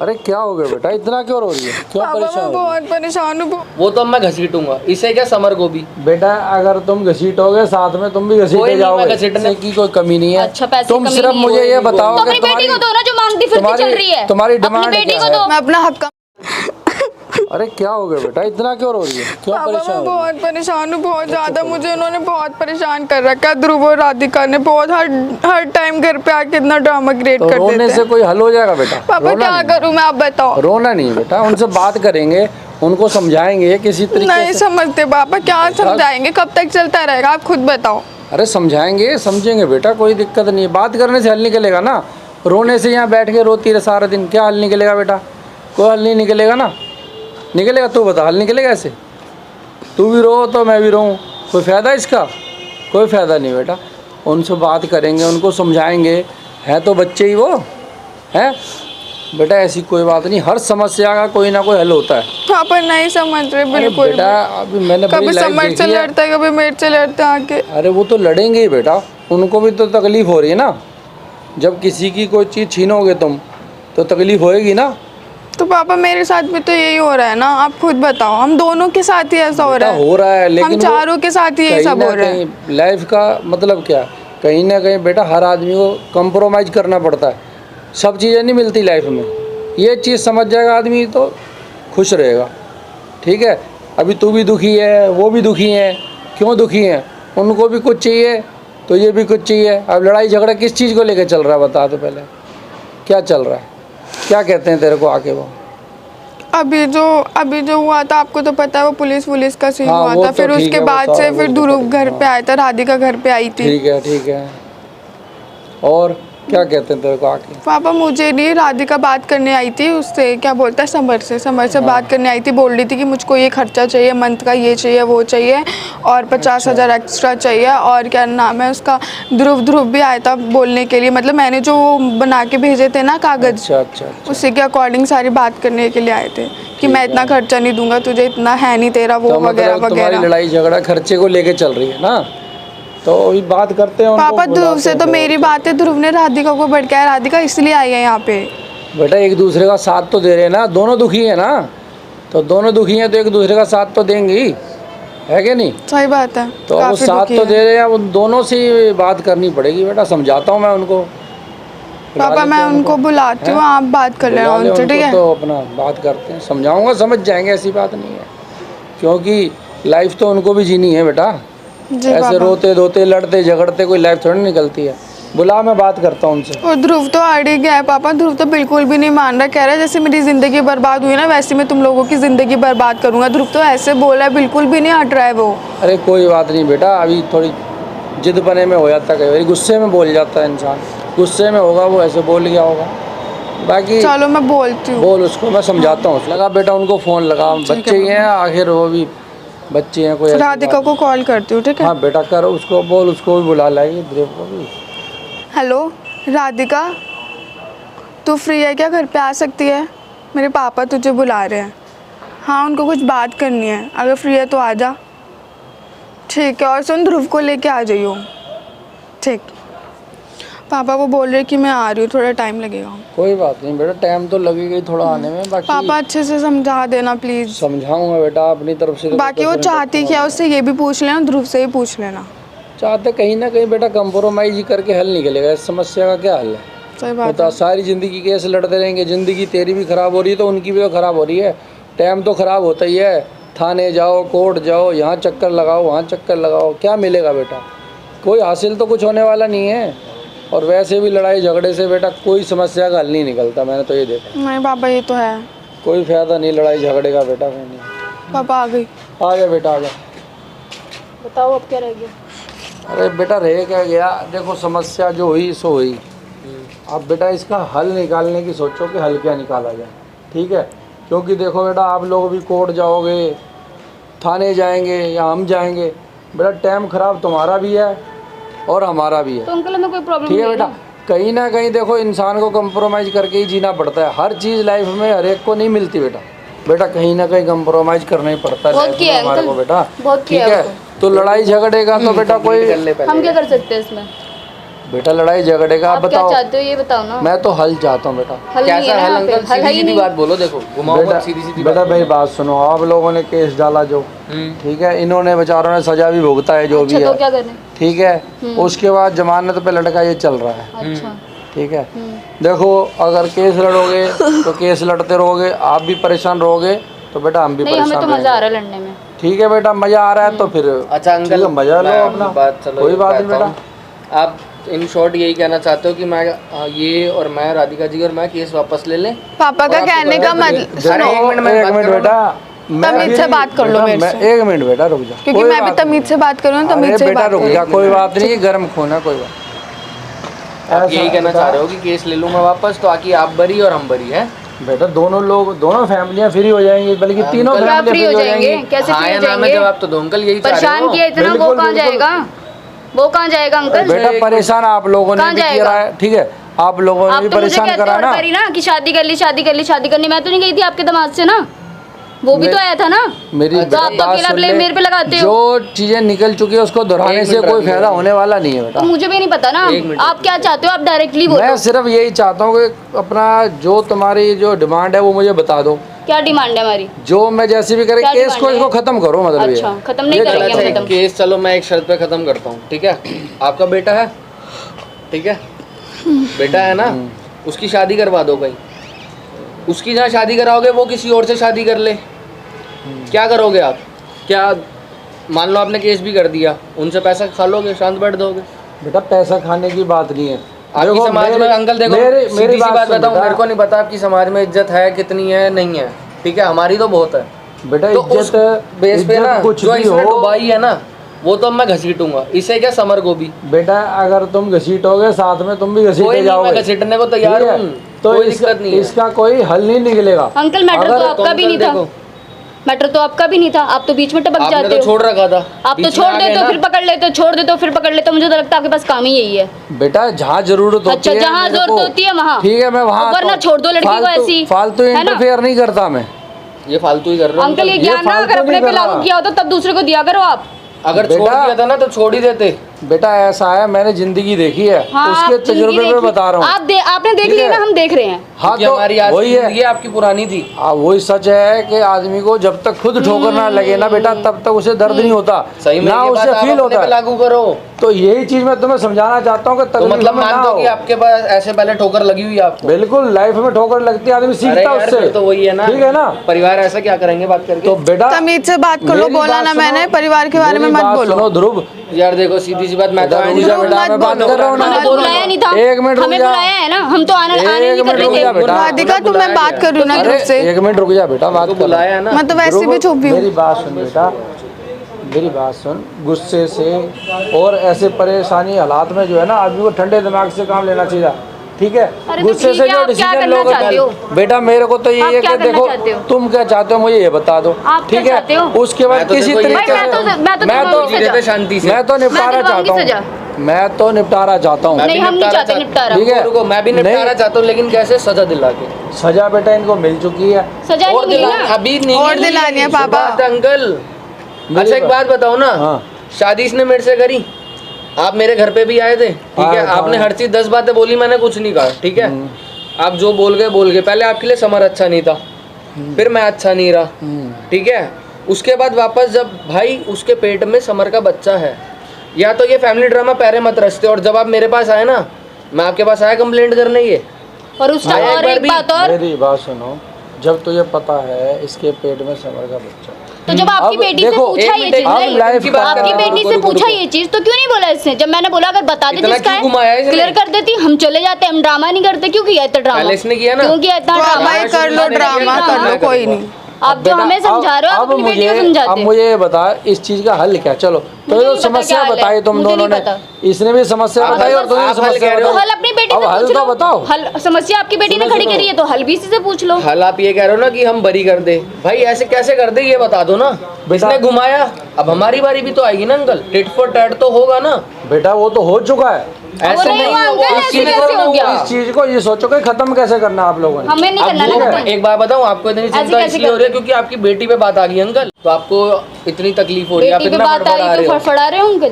अरे क्या हो गया बेटा, इतना क्यों रो रही है, क्यों पापा परेशान मैं हो रही बहुत परेशान हूँ। वो तो मैं घसीटूंगा, इसे क्या समर को भी। है? बेटा अगर तुम घसीटोगे साथ में तुम भी कोई घसीटे नहीं, मैं जाओगे, घसीटने की कोई कमी नहीं है। अच्छा, पैसे तुम कमी सिर्फ नहीं है। मुझे ये बताओ तो कि अपनी बेटी को दो ना, जो मांगती फिरती चल रही है। तुम्हारी अपनी डिमांड बेटी क्या को है? दो। मैं अपना हक अरे क्या हो गया बेटा, इतना क्यों रो रही है, क्यों पापा परेशान मैं हो रही है? बहुत परेशान हूँ, बहुत ज्यादा। मुझे उन्होंने बहुत परेशान कर रखा है। ध्रुव और राधिका ने बहुत हर टाइम घर पे आके इतना ड्रामा क्रिएट तो कर रोने देते से हैं। कोई हल हो जाएगा बेटा? पापा रोना क्या नहीं। करूँ मैं, आप बताओ। रोना नहीं बेटा, उनसे बात करेंगे, उनको समझाएंगे किसी तरीके नहीं से। समझते पापा, क्या समझाएंगे, कब तक चलता रहेगा, आप खुद बताओ। अरे समझाएंगे समझेंगे बेटा, कोई दिक्कत नहीं है, बात करने से हल निकलेगा ना। रोने से यहाँ बैठ के रोती रहे सारा दिन, क्या हल निकलेगा बेटा? कोई हल नहीं निकलेगा ना। निकलेगा तू बता, हल निकलेगा ऐसे? तू भी रो तो मैं भी रोऊं, कोई फ़ायदा इसका? कोई फ़ायदा नहीं बेटा। उनसे बात करेंगे, उनको समझाएंगे, है तो बच्चे ही वो हैं बेटा। ऐसी कोई बात नहीं, हर समस्या का कोई ना कोई हल होता है। पापा नहीं समझ रहे अरे बिल्कुल बेटा अभी मैंने कभी बड़ी लाइफ समझ से देखी है। लड़ता है, कभी मेरे से लड़ता है आके। अरे वो तो लड़ेंगे ही बेटा, उनको भी तो तकलीफ़ हो रही है ना। जब किसी की कोई चीज़ छीनोगे तुम तो तकलीफ़ होएगी ना। तो पापा मेरे साथ भी तो यही हो रहा है ना, आप खुद बताओ। हम दोनों के साथ ही ऐसा हो रहा है। हो रहा है लेकिन हम चारों के साथ ही ये सब हो रहा है। लाइफ का मतलब क्या, कहीं ना कहीं बेटा हर आदमी को कंप्रोमाइज करना पड़ता है। सब चीज़ें नहीं मिलती लाइफ में, ये चीज़ समझ जाएगा आदमी तो खुश रहेगा। ठीक है, अभी तू भी दुखी है, वो भी दुखी हैं। क्यों दुखी हैं? उनको भी कुछ चाहिए तो ये भी कुछ चाहिए। अब लड़ाई झगड़ा किस चीज़ को लेकर चल रहा है बता तो पहले, क्या चल रहा है? क्या कहते हैं तेरे को आके वो? अभी जो हुआ था, आपको तो पता है, वो पुलिस का सीन हाँ, हुआ वो था। तो फिर ठीक उसके है, वो बाद सारा से कुछ फिर तो ध्रुव पता है, घर पे आया था, राधिका घर पे आई थी। ठीक है। और क्या कहते हैं तेरे को आके? पापा मुझे नहीं, राधिका बात करने आई थी उससे, क्या बोलता है, समर से बात करने आई थी। बोल रही थी कि मुझको ये खर्चा चाहिए मंथ का, ये चाहिए वो चाहिए, और 50,000 एक्स्ट्रा चाहिए। और क्या नाम है उसका, ध्रुव भी आया था बोलने के लिए। मतलब मैंने जो बना के भेजे थे ना कागज़, अच्छा। उसी के अकॉर्डिंग सारी बात करने के लिए आए थे कि मैं इतना खर्चा नहीं दूंगा तुझे, इतना है नहीं तेरा, वो तो वगैरह मतलब तुम्हारी वगैरह। लड़ाई झगड़ा खर्चे को लेके चल रही है ना, तो अभी बात करते हैं उनको, पापा ध्रुव बुलाते से हैं तो फिर। मेरी बात है, ध्रुव ने राधिका को भड़काया, राधिका इसलिए आई है यहाँ पे। बेटा एक दूसरे का साथ तो दे रहे हैं ना, दोनों दुखी हैं ना, तो दोनों दुखी हैं तो एक दूसरे का साथ तो देंगे ही, है कि नहीं? सही बात है। तो वो काफी साथ दुखी तो है। दे रहे हैं, उन दोनों से ही बात करनी पड़ेगी बेटा। समझाता हूँ मैं उनको, बुला पापा लेते मैं हैं उनको बुलाती हूँ, हैं? आप बात कर लेना बुला ले उनसे, उनको, ठीक है? तो अपना बात करते हैं, समझाऊंगा, समझ जाएंगे, ऐसी बात नहीं है। क्योंकि लाइफ तो उनको भी जीनी है बेटा। जी ऐसे पापा। रोते धोते लड़ते झगड़ते कोई लाइफ थोड़ी निकलती है। बुला, मैं बात करता हूँ उनसे। और ध्रुव तो अड़ ही गया है पापा, ध्रुव तो बिल्कुल भी नहीं मान रहा। कह रहा है जैसे मेरी ज़िंदगी बर्बाद हुई ना, वैसे मैं तुम लोगों की ज़िंदगी बर्बाद करूँगा। ध्रुव तो ऐसे बोला है, बिल्कुल भी नहीं हट रहा है वो। अरे कोई बात नहीं बेटा, अभी थोड़ी जिद बने में हो जाता है, कई बार गुस्से में बोल जाता है इंसान, गुस्से में होगा वो ऐसे बोल गया होगा। बाकी चलो मैं बोलती हूँ। बोल उसको, मैं समझाता हूँ। लगा बेटा उनको फ़ोन लगा, बच्चे ही हैं आखिर, वो भी बच्चे हैं, कोई ऐसी राधिका बात को कॉल करती हूँ, ठीक नहीं। है? हाँ बेटा करो, उसको बोल, उसको भी बुला लाएगी, ध्रुव को भी। हेलो राधिका, तू फ्री है क्या? घर पे आ सकती है? मेरे पापा तुझे बुला रहे हैं। हाँ उनको कुछ बात करनी है, अगर फ्री है तो आ जा। ठीक है, और सुन, ध्रुव को लेके आ जाइयो। ठीक। पापा वो बोल रहे कि मैं आ रही हूँ, थोड़ा टाइम लगेगा। कोई बात नहीं बेटा, टाइम तो लगेगा ही थोड़ा आने में। बाकी पापा अच्छे से समझा देना प्लीज़। समझाऊंगा बेटा अपनी तरफ से तो। बाकी वो चाहती क्या, उससे ये भी पूछ लेना, ध्रुव से ही पूछ लेना। चाहते कहीं ना कहीं बेटा कंप्रोमाइज ही करके हल निकलेगा। इस समस्या का क्या हल है? सही बात बता, सारी ज़िंदगी कैसे लड़ते रहेंगे? ज़िंदगी तेरी भी ख़राब हो रही है तो उनकी भी तो ख़राब हो रही है। टाइम तो ख़राब होता ही है। थाने जाओ, कोर्ट जाओ, यहाँ चक्कर लगाओ, वहाँ चक्कर लगाओ, क्या मिलेगा बेटा? कोई हासिल तो कुछ होने वाला नहीं है। और वैसे भी लड़ाई झगड़े से बेटा कोई समस्या का हल नहीं निकलता, मैंने तो ये देखा। नहीं पापा ये तो है। कोई फ़ायदा नहीं लड़ाई झगड़े का बेटा। कहीं नहीं। पापा आ गई। आ जा बेटा, आ जा। बताओ अब क्या रह गया? अरे बेटा रह क्या गया, देखो समस्या जो हुई सो हुई। अब बेटा इसका हल निकालने की सोचो कि हल क्या निकाला जाए, ठीक है? क्योंकि देखो बेटा, आप लोग भी कोर्ट जाओगे, थाने जाएंगे या हम जाएंगे, बेटा टाइम ख़राब तुम्हारा भी है और हमारा भी है। तो अंकल हमें कोई प्रॉब्लम ठीक नहीं है है बेटा, कहीं ना कहीं देखो इंसान को कंप्रोमाइज़ करके ही जीना पड़ता है। हर चीज़ लाइफ में हर एक को नहीं मिलती बेटा कहीं ना कहीं कंप्रोमाइज़ करना ही पड़ता है बहुत किया है हमारे को बेटा। बहुत ठीक किया है, तो लड़ाई झगड़े का तो बेटा कोई हम क्या कर सकते हैं इसमें? बेटा लड़ाई झगड़े का आप आप क्या बताओ। चाहते हो ये बताओ ना। मैं तो हल चाहता हूँ बेटा। हल नहीं कैसा है हल ना अंकल? हल है सीधी ही सीधी नहीं। बात बोलो, देखो घुमाओ बेटा मत, सीधी सीधी बेटा बात। मेरी बात सुनो, आप लोगों ने केस डाला जो, ठीक है, इन्होंने बेचारों ने सजा भी भुगता है जो अच्छा भी तो है, क्या करें? ठीक है। उसके बाद जमानत पे लड़का ये चल रहा है, अच्छा ठीक है। देखो अगर केस लड़ोगे तो केस लड़ते रहोगे, आप भी परेशान रहोगे, तो बेटा हम भी नहीं, हमें तो परेशान मजा आ रहेंगे। रहा है लड़ने में। ठीक है बेटा, मजा आ रहा है तो फिर अच्छा ठीक अंकल, है, मजा लो मैं अपना, बात चलो कोई ये बात नहीं कहता बेटा। हूँ। आप इन शॉर्ट यही कहना चाहते हो कि मैं ये और मैं, राधिका जी और मैं केस वापस ले लें? पापा का और आपको कहने का बता दें- मतलब अरे सुनो, एक मिनट मैं एक बात मिनट कर रहा बेटा, हूँ। मैं तमीज से फिर- बात कर लो बेटा, मेरे मैं से। एक मिनट बेटा रुक जा, क्योंकि कोई मैं भी बात नहीं तमीज से है। बात करूँ, अरे तमीज से ही बेटा बात रुक करूँ। जा, कोई बात नहीं, गर्म खून है, कोई बात। आप यही कहना चाह रहे हो कि केस ले लूँ मैं वापस, तो आकि आप बरी और हम बरी है? बेटा दोनों लोग, दोनों फैमिलियां फ्री हो जाएंगी, बल्कि तीनों अंकल, क्या फैमिलियां फ्री हो जाएंगे? कैसे हाँ फ्री या हो ना में जाएंगे? जवाब तो दो अंकल, यही चाह रहे परेशान हो? किया इतना, वो बिल्कुल, कहाँ बिल्कुल। जाएगा? वो कहाँ जाएगा अंकल? बेटा परेशान आप लोगों ने कहाँ भी जाएगा? किया है, ठीक है, आप लोगों ने आप भी तो मुझे परेशान कहते करा और ना। करी ना कि शादी कर ली, शादी कर ली, शादी करनी। मैं तो नहीं गई थी आपके दामाद से ना, वो भी तो आया था ना। मेरी तो बेटा आप तो बात अकेला सुन ब्लेम ले, मेरे पे लगाते हो। जो चीजें निकल चुकी है उसको दोहराने एक से मिनट कोई रखिए। फायदा होने वाला नहीं है बेटा। तो मुझे भी नहीं पता ना, एक मिनट। आप क्या चाहते हो? आप डायरेक्टली बोलो। मैं सिर्फ यही चाहता हूँ कि अपना जो तुम्हारी जो डिमांड है वो मुझे बता दो, क्या डिमांड है हमारी? जो मैं जैसे भी करे क्या केस को डिमांड इसको है? खत्म करो, मतलब ये अच्छा, है। खत्म नहीं ये करेंगे चाहता हम हूँ। खत्म। केस चलो मैं एक शर्त पे खत्म करता हूँ, ठीक है? आपका बेटा है, ठीक है, बेटा है ना, उसकी शादी करवा दो भाई। उसकी जहाँ शादी कराओगे वो किसी और से शादी कर ले, क्या करोगे आप? क्या मान लो आपने केस भी कर दिया, उनसे पैसा खा लोगे, शांत बैठ दोगे? बेटा पैसा खाने की बात नहीं है। आपकी देखो, समाज में अंकल देखो, सीधी सी बात सुन बताऊं, बेटा। मेरे को नहीं पता आपकी समाज में इज्जत है कितनी है नहीं है, ठीक है, हमारी तो बहुत है। बेटा तो उस इज्जत बेस पे ना इज्जत कुछ जो भी इसमें हो, डुबाई है ना, वो तो मैं घसीटूंगा। इसे क्या समर गोभी? बेटा अगर तुम घसीटोगे साथ में तुम भी कोई घसीटे नहीं, जाओगे, मैं घसीटने को तैयार ठीक है? हूँ, तो कोई इसका, दिक्कत नहीं है। इसका कोई हल नहीं निकलेगा। अंकल मैटर तो अगर- आपका भी नहीं था, देखो, मैटर तो आपका भी नहीं था, आप तो बीच में टपक आपने जाते तो हो। छोड़ रखा था, आप तो बीच में छोड़ आ गए देते हो ना। फिर पकड़ लेते हो, छोड़ देते हो फिर पकड़ लेते हो। मुझे तो लगता है आपके पास काम ही यही है। बेटा जहाँ जरूरत होती अच्छा, है जहाँ मेरे जरूरत को- होती है वहाँ। ठीक है, मैं वहाँ वरना छोड़ दो लड़की को ऐसी, फालतू है ना? इंटरफेयर नहीं करता मैं। ये फालतू ही कर रहे हो अंकल ये अंकल। ज्ञान ना फालतू अगर अपने नहीं पे कर रहा। लागू किया होता तब दूसरे को दिया करो आप। अगर छोड़ बेटा- दिया था ना तो छोड़ ही देते। बेटा ऐसा है, मैंने जिंदगी देखी है, हाँ, उसके आप जिंदगी तजुर्बे पे देखी- बता रहा हूँ। आपने देख ठीक लिया है? ना, हम देख रहे हैं। हाँ क्योंकि तो हमारी आज वही की है, जिंदगी आपकी पुरानी थी। वही सच है कि आदमी को जब तक खुद ठोकर ना लगे ना बेटा, तब तक उसे दर्द नहीं होता, सही में ना ये उसे बात आप फील अपने होता पे है। लागू करो। तो यही चीज मैं तुम्हें समझाना चाहता हूँ कि तो तकलीफ मतलब में ना मान लो हो। कि आपके पास ऐसे पहले ठोकर लगी हुई है आपको। बिल्कुल, लाइफ में ठोकर लगती है, आदमी अरे सीखता यार उससे। फिर तो वही है ना, ठीक है ना? परिवार ऐसा क्या करेंगे बात करके? तो बेटा तमीज से बात कर लो, मेरी बोला बात ना सुनो, मैंने, परिवार के बारे में मेरी मत बात बोलो। सुनो ध्रुव, यार देखो सीधी सी बात, मैं तो बेटा, आया रुक नहीं जा था। बेटा, मैं बात कर रहा हूँ ना। हमें तो बुलाया नहीं था, एक मिनट रुक हमें जा। बुलाया है ना, हम तो आने एक नहीं कर मिनट रुक रहे जा थे। बेटा। राधिका तुम मैं बात कर रही हूँ ना अरे ध्रुव से। एक मिनट रुक जा बेटा, बात तो कर बुलाया है ना। मैं तो वैसे भी ध्रुव, चुप भी हूँ। मेरी बात सुन बेटा, मेरी बात सुन। गुस्से से और ऐसे परेशानी हालात में जो है ना, आदमी को ठंडे दिमाग से काम लेना चाहिए, ठीक है? अरे तो गुस्से ठीक से है, जो आप क्या डिसीजन करना लोगे चाहते हो? बेटा, मेरे को तो ये आप है क्या कि करना देखो चाहते हो? तुम क्या चाहते हो मुझे ये बता दो, आप क्या ठीक है? चाहते हो? उसके बाद मैं तो किसी देखो ये तरीके भाई, से मैं तो दिलवाऊंगी जी सजा। देते शांति से। मैं तो निपटारा दिलवाऊंगी चाहता सजा। हूँ, मैं तो निपटारा चाहता हूँ। मैं भी नहीं, हम नहीं निपटारा चाहते निपटारा। ठीक है? रुको, मैं भी निपटारा नहीं। चाहता हूँ, लेकिन कैसे? सजा दिला के। सजा बेटा इनको मिल चुकी है। सजा नहीं और मिली दिलानी ना। अभी नहीं और मिली। दिलानी है ये पापा। बात है, अंकल। मेरी अच्छा एक बात बताओ ना, हाँ। शादी इसने मेरे से करी, आप मेरे घर पे भी आए थे, ठीक है? हाँ, आपने हाँ। हर चीज 10 बातें बोली, मैंने कुछ नहीं कहा, ठीक है? आप जो बोल गए। पहले आपके लिए समर अच्छा नहीं था, फिर मैं अच्छा नहीं रहा, ठीक है? उसके बाद वापस जब भाई उसके पेट में समर का बच्चा है, या तो ये फैमिली ड्रामा पैरे मत रचते। और जब आप मेरे पास आए ना, मैं आपके पास आया कंप्लेंट करने ये। और उस टाइम एक और बार एक भी बात और, मेरी बात सुनो, जब तुझे पता है इसके पेट में समर का बच्चा, तो जब आपकी अब बेटी से देखो, पूछा एक ये मिनट, चीज, अब नहीं, लाइफ की बात का- आपकी कर रहा हूँ, बेटी से रुको, पूछा रुको। ये चीज तो क्यों नहीं बोला इसने? जब मैंने बोला अगर बता दे इतना जिसका क्यों घुमाया इसने? क्लियर कर देती, हम चले जाते, हम ड्रामा नहीं करते। क्यों किया इतना ड्रामा? पहले इसने किया ना। क्यों किया इतना तो आप ड्रामा? भाई कर लो ड्रामा, कर लो, कोई नहीं। आप जो बेटा, हमें समझा रहे हो आप अब अपनी बेटी को अब समझाते। मुझे ये बता इस चीज का हल क्या? चलो तो मुझे ये नहीं पता समस्या क्या हल है, बताई तुम मुझे दोनों ने, नहीं पता। इसने भी समस्या आप बताई और हल- तुमने आप हल समस्या कह रहे हो। तो बताई। हल अपनी बेटी अब से हल पूछ तो लो। बताओ। हल समस्या आपकी बेटी ने सुनो, खड़ी सुनो। करी है तो हल भी इसी से पूछ लो। हल आप ये कह रहे हो ना कि हम बरी कर दे, भाई ऐसे कैसे कर दे ये बता दो ना। इसने घुमाया, अब हमारी बारी भी तो आएगी ना अंकल, टिट फॉर टैट तो होगा ना। बेटा वो तो हो चुका है, ऐसे नहीं नहीं हुआ होगा, अंकल, इस ऐसे चीज को कैसे हो गया? इस चीज को ये सोचो कि खत्म कैसे करना आप लोगों ने। हमें नहीं अब करना वो ना मैं खत्म। एक बात बताऊं आपको, इतनी चिंता कैसे इसलिए हो रही है क्योंकि आपकी बेटी पे बात आ गई अंकल, तो आपको इतनी तकलीफ हो रही है, आप बेटी पे इतना बात फड़फड़ा आई रहे तो हो। फड़फड़ा रहे हो अंकल।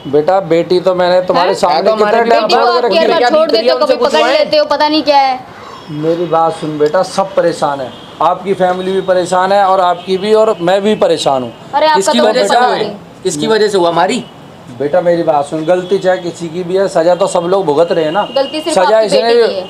बेटा बेटी तो मैंने तुम्हारे हैं? सामने तो हमारे कितने बेटी टाइम बेटी को पकड़ आप के केयर रखी है। में छोड़ देते हो, उनसे कभी पकड़ पूछवाएं? लेते हो, पता नहीं क्या है। मेरी बात सुन बेटा, सब परेशान है, आपकी फैमिली भी परेशान है और आपकी भी, और मैं भी परेशान हूँ। अरे आपका किसकी तो वजह से पता हुआ नहीं। है? किसकी वजह से हुआ? हमारी बेटा मेरी बात सुन, गलती चाहे किसी की भी है, सजा तो सब लोग भुगत रहे हैं ना। गलती सिर्फ सजा आपकी इसने बेटी की है।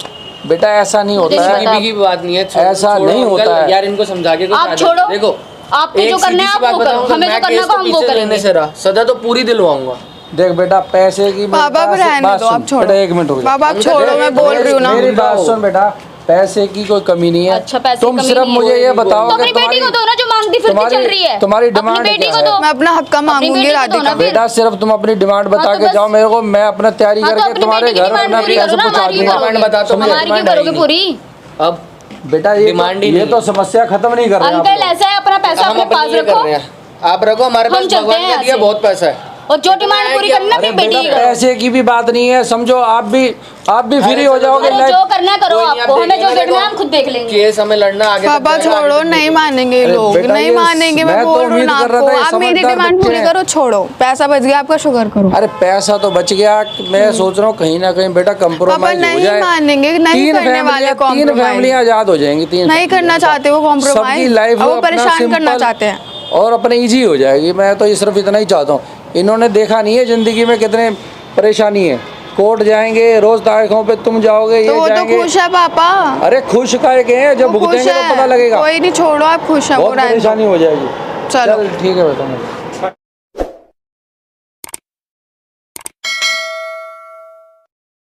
बेटा ऐसा नहीं मुझे होता नहीं है। पता। किसी की भी बात नहीं है, ऐसा छोड़ो नहीं अंकल, होता है। यार इनको समझा के कुछ आप फायदा छोड़ो। नहीं। देखो आपको एक जो करना है सीधी सी आप बात वो करो, बताऊंगा, हमें मैं जो करना केस है तो हम वो पीछे लेने करेंगे। से रहा, सजा तो पूरी दिलवाऊंगा। देख बेटा, पैसे की मेरे पापा पास- रहने बात दो, सुन, आप छोड़ो। बेटा एक मिनट रुक जा। पापा आप अंकल, छोड़ो, मैं बोल रही हूँ ना। मेरी बात सुन बेटा, पैसे की कोई कमी नहीं है। अच्छा, पैसे तुम की कमी सिर्फ नहीं मुझे है। ये बताओ तो कि अपनी बेटी को दो ना, जो मांगती फिरती चल रही है। तुम्हारी अपनी डिमांड बेटी क्या को है? दो। मैं अपना हक का अपनी मांगूंगी बेटी को दो राधिका। ना फिर। बेटा सिर्फ तुम अपनी डिमांड बता तो के बस- जाओ मेरे को, मैं अपना तैयारी हाँ, तो करके अपनी तुम्हारे बेटी की घर डिमांड अपना पूरी पैसे करो ना, पहुंचा हमारी दूंगा। डिमांड बता तो मुझे, हमारी क्यों डिमांड करोगे आएगी। पूरी? अब बेटा ये डिमांड ही ये नहीं तो है। समस्या खत्म नहीं कर रहे आप अंकल लोग। ऐसा है, अपना पैसा हम अपने अपने पास लिए कर रखो रहे हैं, आप रखो, हमारे हम पास चलते भगवान हैं ने यहाँ दिया से। बहुत पैसा है। और जो डिमांड पूरी करनी ना अरे अपनी बेटी बेटा की करो। पैसे की भी बात नहीं है, समझो आप भी फ्री हो जाओगे। अरे जो करना है करो, कोई नहीं, आपको आप हमें जो देखिए ना, देखना है हम खुद देख लेंगे। केस हमें लड़ना आगे तक पापा जाएगा, आगे छोड़ो, तक नहीं जाएगा। मानेंगे अरे लोग, बेटा, नहीं ये मानेंगे। मैं मैं तो बोल रही हूँ उम्मीद ना कर रहा आपको, था, ये आप मेरी समझदार डिमांड बच्चे पूरी हैं। करो, छोड़ो। पैसा बच गया आपका, शुक्र करो। अरे पैसा तो बच गया, मैं सोच रहा हूँ कहीं ना कहीं बेटा कंप्रोमाइज हो नहीं जाए। मानेंगे, नहीं करने वाले तीन compromise। फैमिलियां आजाद हो जाएंगी। तीन नहीं करना चाहते वो सबकी कॉम्प्रोमाइज, लाइफ वो परेशान करना चाहते हैं। और अपने इजी हो जाएगी। मैं तो ये सिर्फ इतना ही चाहता हूँ। इन्होंने देखा नहीं है जिंदगी में कितने परेशानी है। कोर्ट जाएंगे, रोज तारीखों पे तुम जाओगे, तो ये वो तो जाएंगे। खुश है पापा, अरे खुश काहे के हैं, जब वो खुश भुगतेंगे तो है। पता लगेगा। कोई नहीं, छोड़ो, आप खुश है, वो बहुत रहने दो। परेशानी हो जाएगी। चलो। चल ठीक है बेटा।